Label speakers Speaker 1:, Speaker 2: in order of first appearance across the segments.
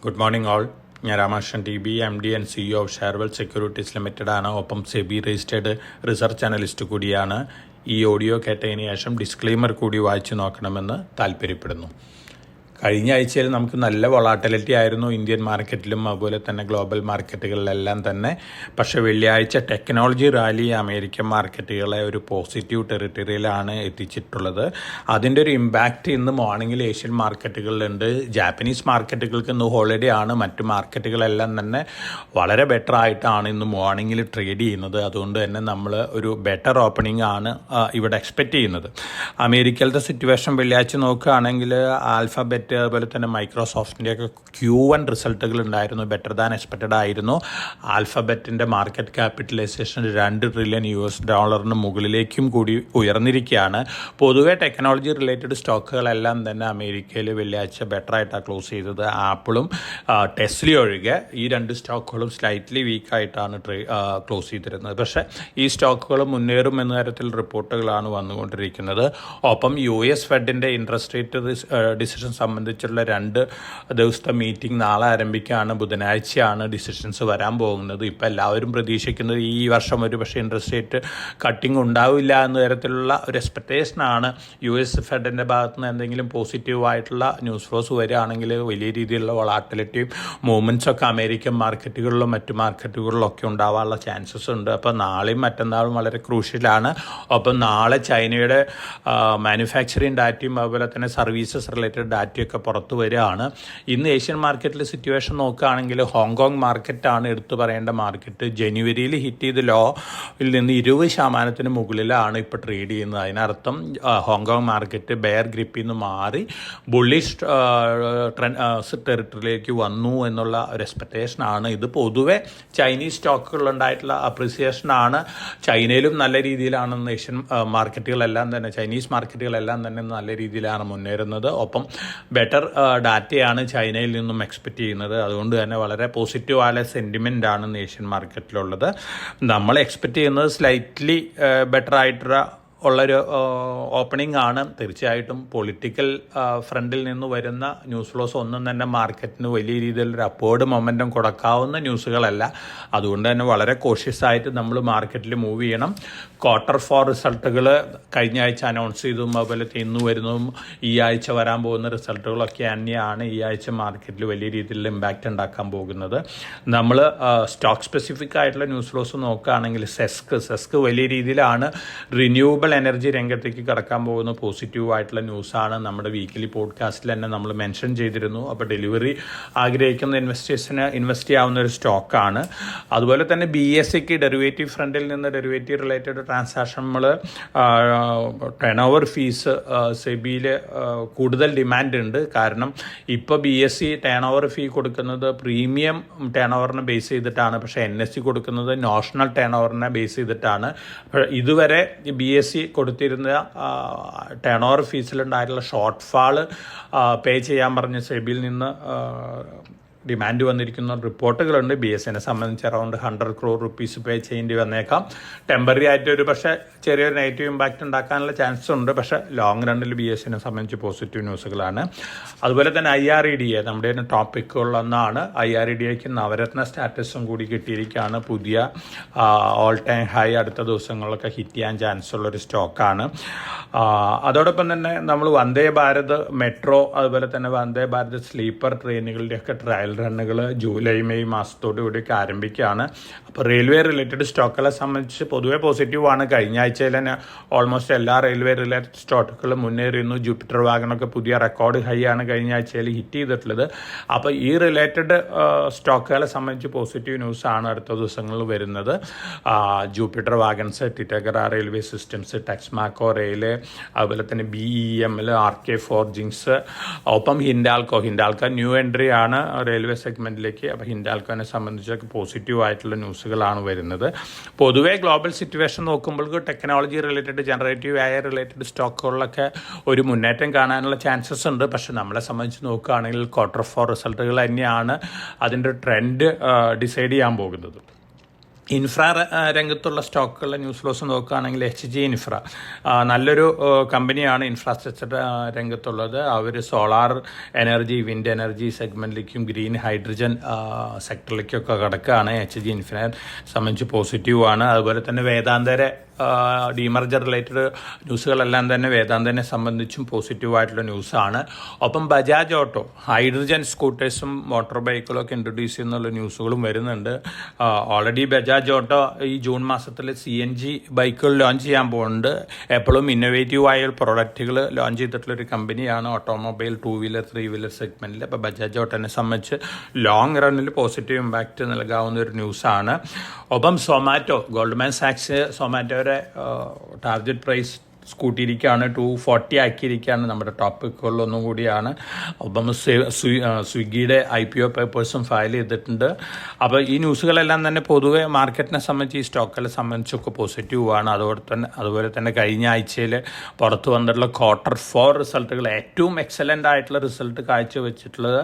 Speaker 1: Good morning all. ഞാൻ Ramakrishnan T B, M D and CEO of Sharewealth securities limited ആണ്. ഒപ്പം SEBI registered research analyst കൂടിയാണ്. ഈ ഓഡിയോ കേട്ടതിന് ശേഷം ഡിസ്ക്ലെയിമർ കൂടി വായിച്ചു നോക്കണമെന്ന് താല്പര്യപ്പെടുന്നു. കഴിഞ്ഞ ആഴ്ചയിൽ നമുക്ക് നല്ല വൊളാറ്റിലിറ്റി ആയിരുന്നു ഇന്ത്യൻ മാർക്കറ്റിലും അതുപോലെ തന്നെ ഗ്ലോബൽ മാർക്കറ്റുകളിലെല്ലാം തന്നെ. പക്ഷേ വെള്ളിയാഴ്ച ടെക്നോളജി റാലി അമേരിക്കൻ മാർക്കറ്റുകളെ ഒരു പോസിറ്റീവ് ടെറിട്ടറിയിലാണ് എത്തിച്ചിട്ടുള്ളത്. അതിൻ്റെ ഒരു ഇമ്പാക്റ്റ് ഇന്ന് മോർണിംഗിൽ ഏഷ്യൻ മാർക്കറ്റുകളിലുണ്ട്. ജാപ്പനീസ് മാർക്കറ്റുകൾക്ക് ഇന്ന് ഹോളിഡേ ആണ്. മറ്റു മാർക്കറ്റുകളെല്ലാം തന്നെ വളരെ ബെറ്റർ ആയിട്ടാണ് ഇന്ന് മോർണിംഗിൽ ട്രേഡ് ചെയ്യുന്നത്. അതുകൊണ്ട് തന്നെ നമ്മൾ ഒരു ബെറ്റർ ഓപ്പണിംഗ് ആണ് ഇവിടെ എക്സ്പെക്റ്റ് ചെയ്യുന്നത്. അമേരിക്കയിലത്തെ സിറ്റുവേഷൻ വെള്ളിയാഴ്ച നോക്കുകയാണെങ്കിൽ ആൽഫബറ്റ് അതുപോലെ തന്നെ മൈക്രോസോഫ്റ്റിൻ്റെയൊക്കെ Q1 റിസൾട്ടുകൾ ഉണ്ടായിരുന്നു. ബെറ്റർ ദാൻ എക്സ്പെക്റ്റഡ് ആയിരുന്നു. ആൽഫബറ്റിൻ്റെ മാർക്കറ്റ് ക്യാപിറ്റലൈസേഷൻ $2 ട്രില്യൺ മുകളിലേക്കും കൂടി ഉയർന്നിരിക്കുകയാണ്. പൊതുവെ ടെക്നോളജി റിലേറ്റഡ് സ്റ്റോക്കുകളെല്ലാം തന്നെ അമേരിക്കയിൽ വെള്ളിയാഴ്ച ബെറ്ററായിട്ടാണ് ക്ലോസ് ചെയ്തത്. ആപ്പിളും ടെസ്ല ഒഴികെ ഈ രണ്ട് സ്റ്റോക്കുകളും സ്ലൈറ്റ്ലി വീക്കായിട്ടാണ് ക്ലോസ് ചെയ്തിരുന്നത്. പക്ഷേ ഈ സ്റ്റോക്കുകൾ മുന്നേറും എന്ന തരത്തിൽ റിപ്പോർട്ടുകളാണ് വന്നുകൊണ്ടിരിക്കുന്നത്. ഒപ്പം US ഫെഡിൻ്റെ ഇൻട്രസ്റ്റ് റേറ്റ് ഡിസിഷൻ സംബന്ധിച്ചുള്ള 2 ദിവസത്തെ മീറ്റിംഗ് നാളെ ആരംഭിക്കുകയാണ്. ബുധനാഴ്ചയാണ് ഡിസിഷൻസ് വരാൻ പോകുന്നത്. ഇപ്പോൾ എല്ലാവരും പ്രതീക്ഷിക്കുന്നത് ഈ വർഷം ഒരു പക്ഷേ ഇൻട്രസ്റ്റ് റേറ്റ് കട്ടിങ് ഉണ്ടാവില്ല എന്ന തരത്തിലുള്ള ഒരു എക്സ്പെക്റ്റേഷനാണ്. US ഫെഡിൻ്റെ ഭാഗത്ത് നിന്ന് എന്തെങ്കിലും പോസിറ്റീവായിട്ടുള്ള ന്യൂസ് ഫ്ലോസ് വരികയാണെങ്കിൽ വലിയ രീതിയിലുള്ള വൊളാറ്റിലിറ്റിയും മൂവ്മെൻറ്റ്സ് ഒക്കെ അമേരിക്കൻ മാർക്കറ്റുകളിലും മറ്റു മാർക്കറ്റുകളിലും ഒക്കെ ഉണ്ടാവാനുള്ള ചാൻസസ് ഉണ്ട്. അപ്പോൾ നാളെയും മറ്റന്നാളും വളരെ ക്രൂഷ്യലാണ്. ഒപ്പം നാളെ ചൈനയുടെ മാനുഫാക്ചറിങ് ഡാറ്റയും അതുപോലെ തന്നെ സർവീസസ് റിലേറ്റഡ് ഡാറ്റയൊക്കെ പുറത്തു വരികയാണ്. ഇന്ന് ഏഷ്യൻ മാർക്കറ്റിൽ സിറ്റുവേഷൻ നോക്കുകയാണെങ്കിൽ ഹോങ്കോങ് മാർക്കറ്റാണ് എടുത്തു പറയേണ്ട മാർക്കറ്റ്. ജനുവരിയിൽ ഹിറ്റ് ചെയ്ത ലോയിൽ നിന്ന് 20% മുകളിലാണ് ഇപ്പോൾ ട്രേഡ് ചെയ്യുന്നത്. അതിനർത്ഥം ഹോങ്കോങ് മാർക്കറ്റ് ബെയർ ഗ്രിപ്പിൽ നിന്ന് മാറി ബുള്ളിഷ് ടെറിട്ടറിയിലേക്ക് വന്നു എന്നുള്ള ഒരു എക്സ്പെക്റ്റേഷനാണ്. ഇത് പൊതുവെ ചൈനീസ് സ്റ്റോക്കുകളുണ്ടായിട്ടുള്ള അപ്രിസിയേഷനാണ്. ചൈനയിലും നല്ല രീതിയിലാണെന്ന് ഏഷ്യൻ മാർക്കറ്റുകളെല്ലാം തന്നെ ചൈനീസ് മാർക്കറ്റുകളെല്ലാം തന്നെ നല്ല രീതിയിലാണ് മുന്നേറുന്നത്. ഒപ്പം ബെറ്റർ ഡാറ്റയാണ് ചൈനയിൽ നിന്നും എക്സ്പെക്റ്റ് ചെയ്യുന്നത്. അതുകൊണ്ട് തന്നെ വളരെ പോസിറ്റീവായ സെൻറ്റിമെൻ്റ് ആണ് ഏഷ്യൻ മാർക്കറ്റിലുള്ളത്. നമ്മൾ എക്സ്പെക്റ്റ് ചെയ്യുന്നത് സ്ലൈറ്റ്ലി ബെറ്റർ ആയിട്ടുള്ള ഉള്ളൊരു ഓപ്പണിംഗ് ആണ്. തീർച്ചയായിട്ടും പൊളിറ്റിക്കൽ ഫ്രണ്ടിൽ നിന്ന് വരുന്ന ന്യൂസ് ഫ്ലോസ് ഒന്നും തന്നെ മാർക്കറ്റിന് വലിയ രീതിയിലൊരു അപ്വേർഡ് മൊമെൻറ്റം കൊടുക്കാവുന്ന ന്യൂസുകളല്ല. അതുകൊണ്ട് തന്നെ വളരെ കോഷ്യസ് ആയിട്ട് നമ്മൾ മാർക്കറ്റിൽ മൂവ് ചെയ്യണം. Q4 റിസൾട്ടുകൾ കഴിഞ്ഞ ആഴ്ച അനൗൺസ് ചെയ്തതും അതുപോലെ ഇന്ന് വരുന്നതും ഈ ആഴ്ച വരാൻ പോകുന്ന റിസൾട്ടുകളൊക്കെ തന്നെയാണ് ഈ ആഴ്ച മാർക്കറ്റിൽ വലിയ രീതിയിലുള്ള ഇമ്പാക്റ്റ് ഉണ്ടാക്കാൻ പോകുന്നത്. നമ്മൾ സ്റ്റോക്ക് സ്പെസിഫിക് ആയിട്ടുള്ള ന്യൂസ് ഫ്ലോസ് നോക്കുകയാണെങ്കിൽ സെസ്ക് വലിയ രീതിയിലാണ് റിന്യൂവബിൾ എനർജി രംഗത്തേക്ക് കടക്കാൻ പോകുന്ന പോസിറ്റീവ് ആയിട്ടുള്ള ന്യൂസാണ്. നമ്മുടെ വീക്കിലി പോഡ്കാസ്റ്റിൽ തന്നെ നമ്മൾ മെൻഷൻ ചെയ്തിരുന്നു. അപ്പോൾ ഡെലിവറി ആഗ്രഹിക്കുന്ന ഇൻവെസ്റ്റേഴ്സിന് ഇൻവെസ്റ്റ് ചെയ്യാവുന്ന ഒരു സ്റ്റോക്കാണ്. അതുപോലെ തന്നെ BSEക്ക് ഡെറിവേറ്റീവ് ഫ്രണ്ടിൽ നിന്ന് ഡെറിവേറ്റീവ് റിലേറ്റഡ് ട്രാൻസാക്ഷൻ നമ്മൾ ടേൺ ഓവർ ഫീസ് സെബിയിൽ കൂടുതൽ ഡിമാൻഡ് ഉണ്ട്. കാരണം ഇപ്പോൾ BSE ടേൺ ഓവർ ഫീ കൊടുക്കുന്നത് പ്രീമിയം ടേൺ ഓവറിനെ ബേസ് ചെയ്തിട്ടാണ്. പക്ഷേ NSE കൊടുക്കുന്നത് നോഷണൽ ടേൺ ഓവറിനെ ബേസ് ചെയ്തിട്ടാണ്. ഇതുവരെ BSE കൊടുത്തിരുന്ന ടേൺ ഓവർ ഫീസിലുണ്ടായിട്ടുള്ള ഷോർട്ട് ഫാള് പേ ചെയ്യാൻ പറഞ്ഞ സെബിയിൽ നിന്ന് ഡിമാൻഡ് വന്നിരിക്കുന്ന റിപ്പോർട്ടുകളുണ്ട്. BSEനെ സംബന്ധിച്ച് അറൗണ്ട് 100 crore rupees പേ ചെയ്യേണ്ടി വന്നേക്കാം. ടെമ്പററി ആയിട്ട് ഒരു പക്ഷേ ചെറിയൊരു നെഗറ്റീവ് ഇമ്പാക്റ്റ് ഉണ്ടാക്കാനുള്ള ചാൻസ് ഉണ്ട്. പക്ഷേ ലോങ് റണ്ണിൽ BSEനെ സംബന്ധിച്ച് പോസിറ്റീവ് ന്യൂസുകളാണ്. അതുപോലെ തന്നെ IREDA നമ്മുടെ ടോപ്പിക്കുകളൊന്നാണ്. IREDAയ്ക്ക് നവരത്ന സ്റ്റാറ്റസും കൂടി കിട്ടിയിരിക്കുകയാണ്. പുതിയ ഓൾ ടൈം ഹൈ അടുത്ത ദിവസങ്ങളിലൊക്കെ ഹിറ്റ് ചെയ്യാൻ ചാൻസ് ഉള്ളൊരു സ്റ്റോക്കാണ്. അതോടൊപ്പം തന്നെ നമ്മൾ വന്ദേ ഭാരത് മെട്രോ അതുപോലെ തന്നെ വന്ദേ ഭാരത് സ്ലീപ്പർ ട്രെയിനുകളുടെയൊക്കെ ട്രയൽ റണ്ണുകൾ ജൂലൈ മെയ് മാസത്തോടു കൂടിയൊക്കെ ആരംഭിക്കുകയാണ്. അപ്പോൾ റെയിൽവേ റിലേറ്റഡ് സ്റ്റോക്കുകളെ സംബന്ധിച്ച് പൊതുവെ പോസിറ്റീവാണ്. കഴിഞ്ഞ ആഴ്ചയിൽ തന്നെ ഓൾമോസ്റ്റ് എല്ലാ റെയിൽവേ റിലേറ്റഡ് സ്റ്റോക്കുകളും മുന്നേറിയിരുന്നു. ജൂപ്പിറ്റർ വാഗണൊക്കെ പുതിയ റെക്കോർഡ് ഹൈ ആണ് കഴിഞ്ഞ ആഴ്ചയിൽ ഹിറ്റ് ചെയ്തിട്ടുള്ളത്. അപ്പോൾ ഈ റിലേറ്റഡ് സ്റ്റോക്കുകളെ സംബന്ധിച്ച് പോസിറ്റീവ് ന്യൂസാണ് അടുത്ത ദിവസങ്ങളിൽ വരുന്നത്. Jupiter wagons, Titagarh railway systems, Texmaco rail, അതുപോലെ തന്നെ BEML, RK ഫോർജിങ്സ്, ഒപ്പം ഹിൻഡാൽക്കോ ന്യൂ എൻട്രി ആണ് റെയിൽവേ സെഗ്മെൻറ്റിലേക്ക്. അപ്പോൾ ഹിൻഡാൽക്കോനെ സംബന്ധിച്ചൊക്കെ പോസിറ്റീവ് ആയിട്ടുള്ള ന്യൂസുകളാണ് വരുന്നത്. പൊതുവേ ഗ്ലോബൽ സിറ്റുവേഷൻ നോക്കുമ്പോൾ technology related generative AI related സ്റ്റോക്കുകളിലൊക്കെ ഒരു മുന്നേറ്റം കാണാനുള്ള ചാൻസസ് ഉണ്ട്. പക്ഷെ നമ്മളെ സംബന്ധിച്ച് നോക്കുകയാണെങ്കിൽ Q4 റിസൾട്ടുകൾ തന്നെയാണ് അതിൻ്റെ ട്രെൻഡ് ഡിസൈഡ് ചെയ്യാൻ പോകുന്നത്. രംഗത്തുള്ള സ്റ്റോക്കുകളുടെ ന്യൂസ് ഫ്ലോസ് നോക്കുകയാണെങ്കിൽ HG ഇൻഫ്ര നല്ലൊരു കമ്പനിയാണ് ഇൻഫ്രാസ്ട്രക്ചർ രംഗത്തുള്ളത്. അവർ സോളാർ എനർജി, വിൻഡ് എനർജി സെഗ്മെൻറ്റിലേക്കും ഗ്രീൻ ഹൈഡ്രജൻ സെക്ടറിലേക്കൊക്കെ കിടക്കുകയാണ്. HG ഇൻഫ്രയെ സംബന്ധിച്ച് പോസിറ്റീവാണ്. അതുപോലെ തന്നെ വേദാന്തരെ ഡീമർജർ റിലേറ്റഡ് ന്യൂസുകളെല്ലാം തന്നെ വേദാന്തനെ സംബന്ധിച്ചും പോസിറ്റീവായിട്ടുള്ള ന്യൂസാണ്. ഒപ്പം ബജാജ് ഓട്ടോ ഹൈഡ്രജൻ സ്കൂട്ടേഴ്സും മോട്ടോർ ബൈക്കുകളൊക്കെ ഇൻട്രൊഡ്യൂസ് ചെയ്യുന്നുള്ള ന്യൂസുകളും വരുന്നുണ്ട്. ഓൾറെഡി ബജാജ് ഓട്ടോ ഈ ജൂൺ മാസത്തിൽ CNG ബൈക്കുകൾ ലോഞ്ച് ചെയ്യാൻ പോകുന്നുണ്ട്. എപ്പോഴും ഇന്നോവേറ്റീവായ പ്രോഡക്റ്റുകൾ ലോഞ്ച് ചെയ്തിട്ടുള്ളൊരു കമ്പനിയാണ് ഓട്ടോമൊബൈൽ, 2 വീലർ 3 വീലർ സെഗ്മെൻറ്റിൽ. അപ്പോൾ ബജാജ് ഓട്ടോനെ സംബന്ധിച്ച് ലോങ് റണ്ണിൽ പോസിറ്റീവ് ഇമ്പാക്റ്റ് നൽകാവുന്ന ഒരു ന്യൂസാണ്. ഒപ്പം സൊമാറ്റോ, ഗോൾഡ്മാൻ സാക്സ് സൊമാറ്റോയുടെ ടാർഗറ്റ് പ്രൈസ് കൂട്ടിയിരിക്കുകയാണ്, 240 ആക്കിയിരിക്കുകയാണ്. നമ്മുടെ ടോപ്പിക്കുകളിലൊന്നും കൂടിയാണ്. അപ്പം സ്വിഗ്ഗിയുടെ IPO പേപ്പേഴ്സും ഫയൽ ചെയ്തിട്ടുണ്ട്. അപ്പോൾ ഈ ന്യൂസുകളെല്ലാം തന്നെ പൊതുവെ മാർക്കറ്റിനെ സംബന്ധിച്ച്, ഈ സ്റ്റോക്കുകളെ സംബന്ധിച്ചൊക്കെ പോസിറ്റീവാണ്. അതുപോലെ തന്നെ കഴിഞ്ഞ ആഴ്ചയിൽ പുറത്തു വന്നിട്ടുള്ള Q4 റിസൾട്ടുകൾ ഏറ്റവും എക്സലൻ്റ് ആയിട്ടുള്ള റിസൾട്ട് കാഴ്ചവെച്ചിട്ടുള്ളത്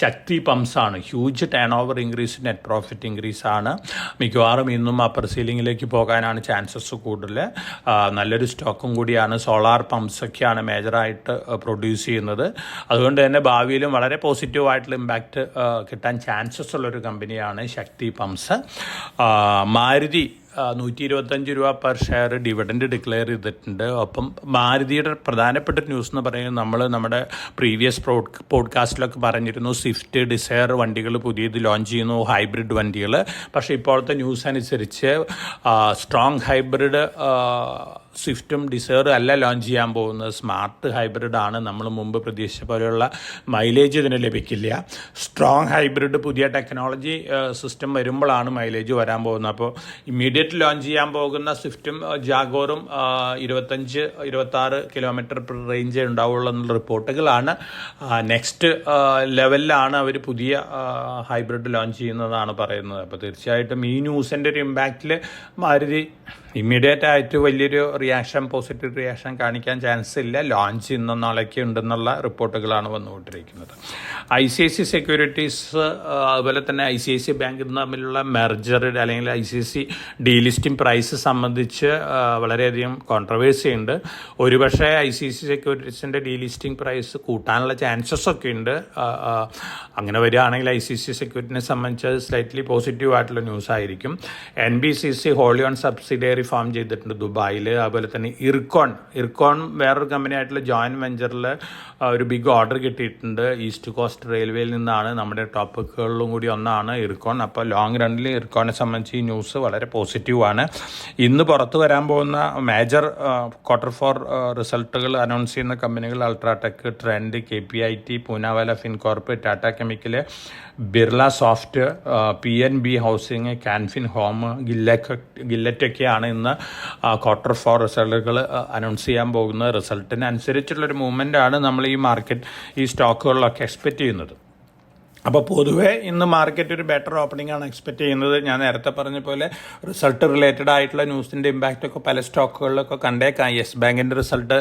Speaker 1: ശക്തി പമ്പ്സ് ആണ്. Huge turn over increase, net profit increase ആണ്. മിക്കവാറും ഇന്നും അപ്പർ സീലിംഗിലേക്ക് പോകാനാണ് ചാൻസസ് കൂടുതൽ. നല്ലൊരു സ്റ്റോക്കും കൂടിയാണ്. സോളാർ പമ്പ്സൊക്കെയാണ് മേജറായിട്ട് പ്രൊഡ്യൂസ് ചെയ്യുന്നത്. അതുകൊണ്ട് തന്നെ ഭാവിയിലും വളരെ പോസിറ്റീവായിട്ടുള്ള ഇമ്പാക്റ്റ് കിട്ടാൻ ചാൻസസ് ഉള്ളൊരു കമ്പനിയാണ് ശക്തി പമ്പ്സ്. മാരുതി 125 രൂപ പെർ ഷെയർ ഡിവിഡൻഡ് ഡിക്ലെയർ ചെയ്തിട്ടുണ്ട്. ഒപ്പം മാരുതിയുടെ പ്രധാനപ്പെട്ട ന്യൂസ് എന്ന് പറയുന്നത്, നമ്മൾ നമ്മുടെ പ്രീവിയസ് പോഡ്കാസ്റ്റിലൊക്കെ പറഞ്ഞിരുന്നു, സ്വിഫ്റ്റ്, ഡിസയർ വണ്ടികൾ പുതിയത് ലോഞ്ച് ചെയ്യുന്നു, ഹൈബ്രിഡ് വണ്ടികൾ. പക്ഷേ ഇപ്പോഴത്തെ ന്യൂസ് അനുസരിച്ച് സ്ട്രോങ് ഹൈബ്രിഡ് സ്വിഫ്റ്റും ഡിസയറും അല്ല ലോഞ്ച് ചെയ്യാൻ പോകുന്നത്, സ്മാർട്ട് ഹൈബ്രിഡ് ആണ്. നമ്മൾ മുമ്പ് പ്രതീക്ഷിച്ച പോലെയുള്ള മൈലേജ് ഇതിന് ലഭിക്കില്ല. സ്ട്രോങ് ഹൈബ്രിഡ് പുതിയ ടെക്നോളജി സിസ്റ്റം വരുമ്പോഴാണ് മൈലേജ് വരാൻ പോകുന്നത്. അപ്പോൾ ഇമ്മീഡിയറ്റ് ലോഞ്ച് ചെയ്യാൻ പോകുന്ന സ്വിഫ്റ്റും ജാഗോറും 25-26 കിലോമീറ്റർ പെർ റേഞ്ച് ഉണ്ടാവുള്ളൂ എന്നുള്ള റിപ്പോർട്ടുകളാണ്. നെക്സ്റ്റ് ലെവലിലാണ് അവർ പുതിയ ഹൈബ്രിഡ് ലോഞ്ച് ചെയ്യുന്നതാണ് പറയുന്നത്. അപ്പോൾ തീർച്ചയായിട്ടും ഈ ന്യൂസിൻ്റെ ഒരു ഇമ്പാക്റ്റിൽ മാരുതി ഇമ്മീഡിയറ്റ് ആയിട്ട് വലിയൊരു പോസിറ്റീവ് റിയാക്ഷൻ കാണിക്കാൻ ചാൻസ് ഇല്ല. ലോഞ്ച് ഇന്നും നാളേക്ക് ഉണ്ടെന്നുള്ള റിപ്പോർട്ടുകളാണ് വന്നുകൊണ്ടിരിക്കുന്നത്. ICICI സെക്യൂരിറ്റീസ് അതുപോലെ തന്നെ ICICI ബാങ്ക് തമ്മിലുള്ള മെർജർ അല്ലെങ്കിൽ ICICI ഡീലിസ്റ്റിംഗ് പ്രൈസ് സംബന്ധിച്ച് വളരെയധികം കോൺട്രവേഴ്സി ഉണ്ട്. ഒരുപക്ഷെ ICICI സെക്യൂരിറ്റീസിൻ്റെ ഡീലിസ്റ്റിംഗ് പ്രൈസ് കൂട്ടാനുള്ള ചാൻസസ് ഒക്കെ ഉണ്ട്. അങ്ങനെ വരികയാണെങ്കിൽ ICICI സെക്യൂരിറ്റിനെ സംബന്ധിച്ച് സ്ലൈറ്റ്ലി പോസിറ്റീവ് ആയിട്ടുള്ള ന്യൂസ് ആയിരിക്കും. NBCC wholly own subsidiary form ചെയ്തിട്ടുണ്ട് ദുബായിൽ. അതുപോലെ തന്നെ ഇർക്കോൺ വേറൊരു കമ്പനി ആയിട്ടുള്ള ജോയിൻറ്റ് വെഞ്ചറിൽ ഒരു ബിഗ് ഓർഡർ കിട്ടിയിട്ടുണ്ട്. ഈസ്റ്റ് കോസ്റ്റ് റെയിൽവേയിൽ നിന്നാണ്. നമ്മുടെ ടോപ്പിക്കുകളിലും കൂടി ഒന്നാണ് ഇർക്കോൺ. അപ്പോൾ ലോങ് റണ്ണിൽ ഇർക്കോണിനെ സംബന്ധിച്ച് ഈ ന്യൂസ് വളരെ പോസിറ്റീവാണ്. ഇന്ന് പുറത്തു വരാൻ പോകുന്ന മേജർ Q4 റിസൾട്ടുകൾ അനൗൺസ് ചെയ്യുന്ന കമ്പനികൾ UltraTech, Trent, KPIT, Poonawalla Fincorp, Tata chemical, Birla soft, PNB housing, can fin home, ഗില്ലറ്റൊക്കെയാണ് ഇന്ന് Q4 റിസൾട്ടുകൾ അനൗൺസ് ചെയ്യാൻ പോകുന്നത്. റിസൾട്ടിനനുസരിച്ചുള്ളൊരു മൂവ്മെൻ്റാണ് നമ്മൾ ഈ സ്റ്റോക്കുകളിലൊക്കെ എക്സ്പെക്റ്റ് ചെയ്യുന്നത്. അപ്പോൾ പൊതുവേ ഇന്ന് മാർക്കറ്റ് ഒരു ബെറ്റർ ഓപ്പണിംഗ് ആണ് എക്സ്പെക്റ്റ് ചെയ്യുന്നത്. ഞാൻ നേരത്തെ പറഞ്ഞ പോലെ റിസൾട്ട് റിലേറ്റഡ് ആയിട്ടുള്ള ന്യൂസിൻ്റെ ഇമ്പാക്റ്റൊക്കെ പല സ്റ്റോക്കുകളിലൊക്കെ കണ്ടേക്കാം. യെസ് ബാങ്കിൻ്റെ result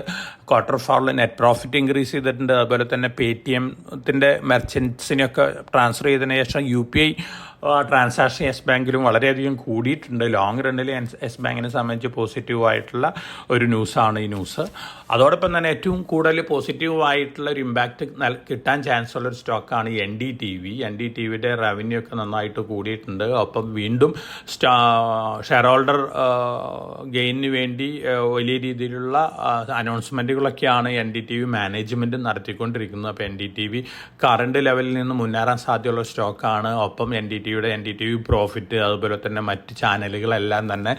Speaker 1: Q4 net profit increase ചെയ്തിട്ടുണ്ട്. അതുപോലെ തന്നെ പേടിഎംത്തിൻ്റെ മെർച്ചൻസിനെയൊക്കെ ട്രാൻസ്ഫർ ചെയ്തതിന് ശേഷം UPI ട്രാൻസാക്ഷൻ യെസ് ബാങ്കിലും വളരെയധികം കൂടിയിട്ടുണ്ട്. ലോങ് റണ്ണിൽ യെസ് ബാങ്കിനെ സംബന്ധിച്ച് പോസിറ്റീവായിട്ടുള്ള ഒരു ന്യൂസാണ് ഈ ന്യൂസ്. അതോടൊപ്പം തന്നെ ഏറ്റവും കൂടുതൽ പോസിറ്റീവായിട്ടുള്ള ഒരു ഇമ്പാക്റ്റ് കിട്ടാൻ ചാൻസ് ഉള്ളൊരു സ്റ്റോക്കാണ് NDTV. NDTVയുടെ റവന്യൂ ഒക്കെ നന്നായിട്ട് കൂടിയിട്ടുണ്ട്. ഒപ്പം വീണ്ടും ഷെയർ ഹോൾഡർ ഗെയിനിന് വേണ്ടി വലിയ രീതിയിലുള്ള അനൗൺസ്മെൻറ്റുകളൊക്കെയാണ് NDTV മാനേജ്മെൻറ്റ് നടത്തിക്കൊണ്ടിരിക്കുന്നത്. അപ്പോൾ NDTV കറണ്ട് ലെവലിൽ നിന്ന് മുന്നേറാൻ സാധ്യതയുള്ള സ്റ്റോക്കാണ്. ഒപ്പം NDTV പ്രോഫിറ്റ് അതുപോലെ തന്നെ മറ്റ് ചാനലുകളെല്ലാം തന്നെ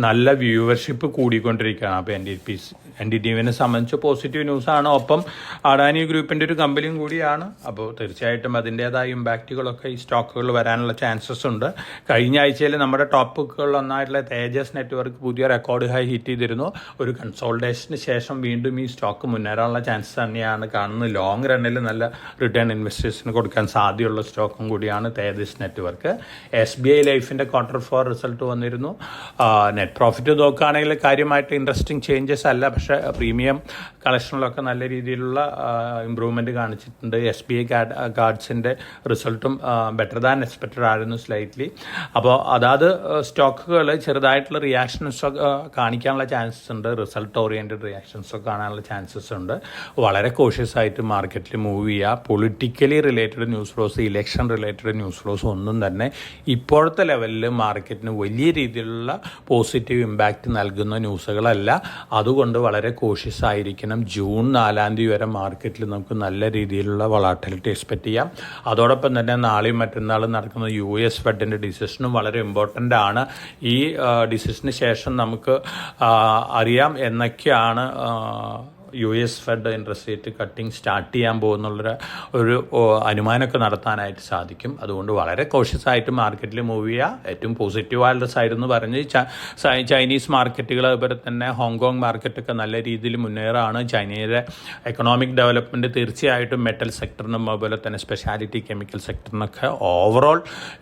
Speaker 1: നല്ല വ്യൂവർഷിപ്പ് കൂടിക്കൊണ്ടിരിക്കുകയാണ്. അപ്പോൾ NDTVനെ സംബന്ധിച്ച് പോസിറ്റീവ് ന്യൂസാണ്. ഒപ്പം അഡാനി ഗ്രൂപ്പിൻ്റെ ഒരു കമ്പനിയും കൂടിയാണ്. അപ്പോൾ തീർച്ചയായിട്ടും അതിൻ്റേതായ ഇമ്പാക്റ്റുകളൊക്കെ ഈ സ്റ്റോക്കുകൾ വരാനുള്ള ചാൻസസ് ഉണ്ട്. കഴിഞ്ഞ ആഴ്ചയിൽ നമ്മുടെ ടോപ്പിക്കുകളിൽ ഒന്നായിട്ടുള്ള തേജസ് നെറ്റ്വർക്ക് പുതിയ റെക്കോർഡ് ഹൈ ഹിറ്റ് ചെയ്തിരുന്നു. ഒരു കൺസോൾട്ടേഷന് ശേഷം വീണ്ടും ഈ സ്റ്റോക്ക് മുന്നേറാനുള്ള ചാൻസസ് തന്നെയാണ് കാണുന്നത്. ലോങ് റണ്ണിൽ നല്ല റിട്ടേൺ ഇൻവെസ്റ്റേഴ്സിന് കൊടുക്കാൻ സാധ്യതയുള്ള സ്റ്റോക്കും കൂടിയാണ് തേജസ് നെറ്റ്വർക്ക്. SBI ലൈഫിൻ്റെ Q4 റിസൾട്ട് വന്നിരുന്നു. നെറ്റ് പ്രോഫിറ്റ് നോക്കുകയാണെങ്കിൽ കാര്യമായിട്ട് ഇൻട്രസ്റ്റിംഗ് ചേഞ്ചസ് അല്ല. പക്ഷേ പക്ഷേ പ്രീമിയം കളക്ഷനിലൊക്കെ നല്ല രീതിയിലുള്ള ഇമ്പ്രൂവ്മെൻറ്റ് കാണിച്ചിട്ടുണ്ട്. SBI കാർഡ്സിൻ്റെ റിസൾട്ടും ബെറ്റർ ദാൻ എക്സ്പെക്റ്റഡ് ആയിരുന്നു സ്ലൈറ്റ്ലി. അപ്പോൾ അതാത് സ്റ്റോക്കുകൾ ചെറുതായിട്ടുള്ള റിയാക്ഷൻസ് കാണിക്കാനുള്ള ചാൻസസ് ഉണ്ട്, റിസൾട്ട് ഓറിയൻറ്റഡ് റിയാക്ഷൻസൊക്കെ കാണാനുള്ള ചാൻസസ് ഉണ്ട്. വളരെ കോഷ്യസ് ആയിട്ട് മാർക്കറ്റിൽ മൂവ് ചെയ്യുക. Politically related news flows, election related news flows ഒന്നും തന്നെ ഇപ്പോഴത്തെ ലെവലിൽ മാർക്കറ്റിന് വലിയ രീതിയിലുള്ള പോസിറ്റീവ് ഇമ്പാക്റ്റ് നൽകുന്ന ന്യൂസുകളല്ല. അതുകൊണ്ട് വളരെ കോഷ്യസ് ആയിരിക്കണം. ജൂൺ 4 വരെ മാർക്കറ്റിൽ നമുക്ക് നല്ല രീതിയിലുള്ള വളാറ്റിലിറ്റി എക്സ്പെക്റ്റ് ചെയ്യാം. അതോടൊപ്പം തന്നെ നാളെയും മറ്റന്നാളും നടക്കുന്ന US ഫെഡിൻ്റെ ഡിസിഷനും വളരെ ഇമ്പോർട്ടൻ്റ് ആണ്. ഈ ഡിസിഷന് ശേഷം നമുക്ക് അറിയാം എന്നൊക്കെയാണ് US fed interest rate cutting start ചെയ്യാൻ പോകുന്നുള്ളൊരു അനുമാനമൊക്കെ നടത്താനായിട്ട് സാധിക്കും. അതുകൊണ്ട് വളരെ കോഷ്യസ് ആയിട്ട് മാർക്കറ്റിൽ മൂവ് ചെയ്യുക. ഏറ്റവും പോസിറ്റീവായുള്ള സൈഡ് എന്ന് പറഞ്ഞ് ചൈനീസ് മാർക്കറ്റുകൾ, അതുപോലെ തന്നെ ഹോങ്കോങ് മാർക്കറ്റൊക്കെ നല്ല രീതിയിൽ മുന്നേറാണ്. ചൈനയുടെ എക്കണോമിക് ഡെവലപ്മെൻറ്റ് തീർച്ചയായിട്ടും മെറ്റൽ സെക്ടറിനും അതുപോലെ തന്നെ സ്പെഷ്യാലിറ്റി കെമിക്കൽ സെക്ടറിനൊക്കെ ഓവറോൾ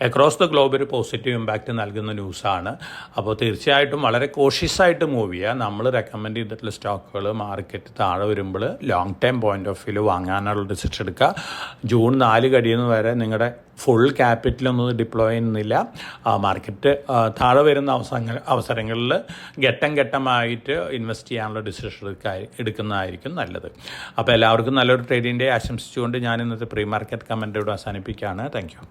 Speaker 1: അക്രോസ് ദ ഗ്ലോബ് ഒരു പോസിറ്റീവ് ഇമ്പാക്റ്റ് നൽകുന്ന ന്യൂസാണ്. അപ്പോൾ തീർച്ചയായിട്ടും വളരെ കോഷ്യസ് ആയിട്ട് മൂവ് ചെയ്യുക. നമ്മൾ റെക്കമെൻഡ് ചെയ്തിട്ടുള്ള സ്റ്റോക്കുകൾ മാർക്കറ്റ് താഴെ വരുമ്പോൾ long time point of view വാങ്ങാനുള്ള ഡിസിഷൻ എടുക്കുക. ജൂൺ 4 കഴിയുന്ന വരെ നിങ്ങളുടെ ഫുൾ ക്യാപിറ്റലൊന്നും ഡിപ്ലോയ് ചെയ്യുന്നില്ല. മാർക്കറ്റ് താഴെ വരുന്ന അവസരങ്ങളിൽ ഘട്ടമായിട്ട് ഇൻവെസ്റ്റ് ചെയ്യാനുള്ള ഡിസിഷൻ എടുക്കുന്നതായിരിക്കും നല്ലത്. അപ്പോൾ എല്ലാവർക്കും നല്ലൊരു ട്രേഡിംഗ് ഡേ ആശംസിച്ചുകൊണ്ട് ഞാൻ ഇന്നത്തെ പ്രീ മാർക്കറ്റ് കമൻറ്റോട് അവസാനിപ്പിക്കുകയാണ്. Thank you.